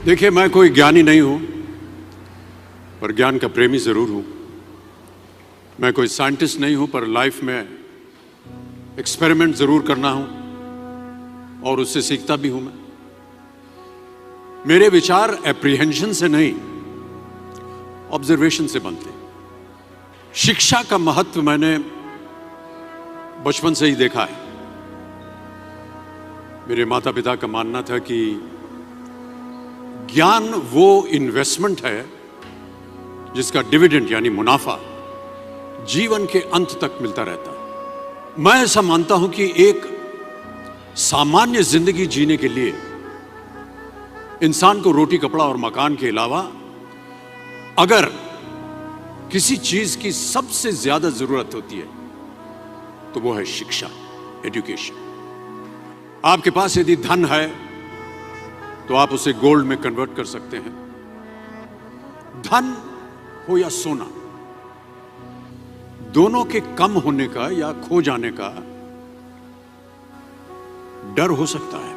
देखिए, मैं कोई ज्ञानी नहीं हूं, पर ज्ञान का प्रेमी जरूर हूं। मैं कोई साइंटिस्ट नहीं हूं, पर लाइफ में एक्सपेरिमेंट जरूर करना हूं और उससे सीखता भी हूं। मेरे विचार एप्रीहेंशन से नहीं, ऑब्जर्वेशन से बनते हैं। शिक्षा का महत्व मैंने बचपन से ही देखा है। मेरे माता पिता का मानना था कि ज्ञान वो इन्वेस्टमेंट है जिसका डिविडेंड यानी मुनाफा जीवन के अंत तक मिलता रहता है। मैं ऐसा मानता हूं कि एक सामान्य जिंदगी जीने के लिए इंसान को रोटी कपड़ा और मकान के अलावा अगर किसी चीज की सबसे ज्यादा जरूरत होती है तो वो है शिक्षा, एजुकेशन। आपके पास यदि धन है तो आप उसे गोल्ड में कन्वर्ट कर सकते हैं। धन हो या सोना, दोनों के कम होने का या खो जाने का डर हो सकता है,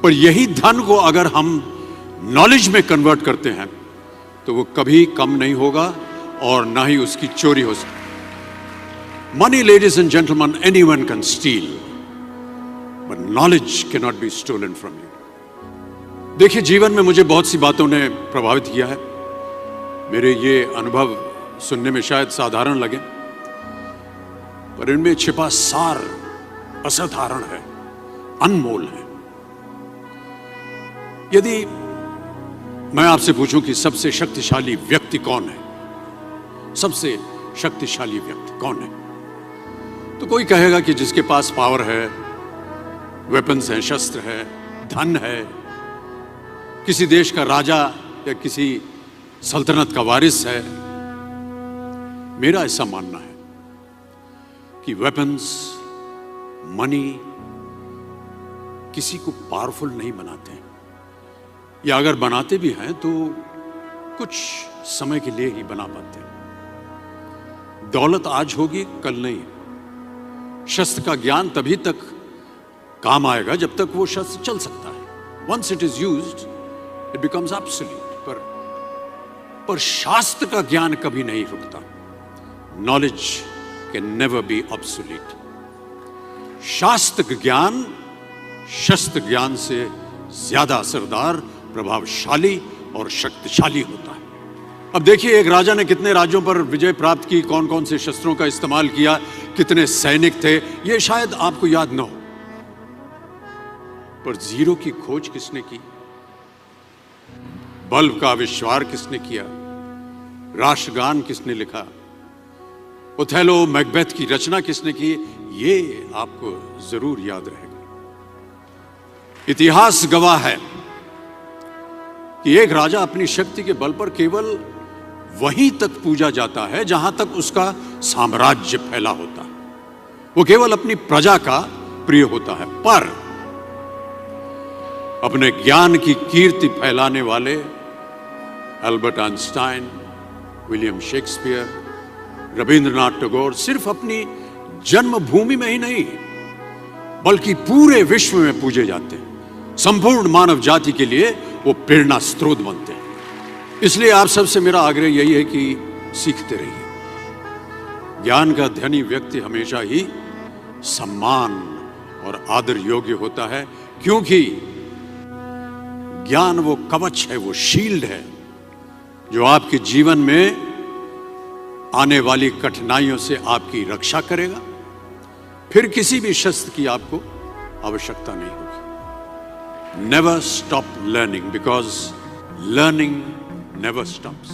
पर यही धन को अगर हम नॉलेज में कन्वर्ट करते हैं तो वो कभी कम नहीं होगा और ना ही उसकी चोरी हो सकती। Money, ladies and gentleman, anyone can steal, but knowledge can not be stolen from you. देखिए, जीवन में मुझे बहुत सी बातों ने प्रभावित किया है। मेरे ये अनुभव सुनने में शायद साधारण लगे, पर इनमें छिपा सार असाधारण है, अनमोल है। यदि मैं आपसे पूछूं कि सबसे शक्तिशाली व्यक्ति कौन है, सबसे शक्तिशाली व्यक्ति कौन है, तो कोई कहेगा कि जिसके पास पावर है, वेपन्स हैं, शस्त्र है, धन है, किसी देश का राजा या किसी सल्तनत का वारिस है। मेरा ऐसा मानना है कि वेपन्स, मनी किसी को पावरफुल नहीं बनाते हैं, या अगर बनाते भी हैं तो कुछ समय के लिए ही बना पाते हैं। दौलत आज होगी, कल नहीं। शस्त्र का ज्ञान तभी तक काम आएगा जब तक वो शस्त्र चल सकता है। Once it is used it becomes absolute. पर शास्त्र का ज्ञान कभी नहीं रुकता। Knowledge can never be obsolete. शास्त्र ज्ञान शस्त्र ज्ञान से ज्यादा असरदार, प्रभावशाली और शक्तिशाली होता है। अब देखिए, एक राजा ने कितने राज्यों पर विजय प्राप्त की, कौन कौन से शस्त्रों का इस्तेमाल किया, कितने सैनिक थे, यह शायद आपको याद न हो, पर जीरो की खोज किसने की, बल्ब का आविष्कार किसने किया, राष्ट्रगान किसने लिखा, ओथेलो, मैकबेथ की रचना किसने की, ये आपको जरूर याद रहेगा। इतिहास गवाह है कि एक राजा अपनी शक्ति के बल पर केवल वहीं तक पूजा जाता है जहां तक उसका साम्राज्य फैला होता है। वो केवल अपनी प्रजा का प्रिय होता है। पर अपने ज्ञान की कीर्ति फैलाने वाले Albert Einstein, William Shakespeare, Rabindranath Tagore सिर्फ अपनी जन्मभूमि में ही नहीं बल्कि पूरे विश्व में पूजे जाते हैं। संपूर्ण मानव जाति के लिए वो प्रेरणा स्रोत बनते हैं। इसलिए आप सबसे मेरा आग्रह यही है कि सीखते रहिए। ज्ञान का धनी व्यक्ति हमेशा ही सम्मान और आदर योग्य होता है, क्योंकि ज्ञान वो कवच है, वो शील्ड है जो आपके जीवन में आने वाली कठिनाइयों से आपकी रक्षा करेगा। फिर किसी भी शस्त्र की आपको आवश्यकता नहीं होगी। Never stop learning, because learning never stops.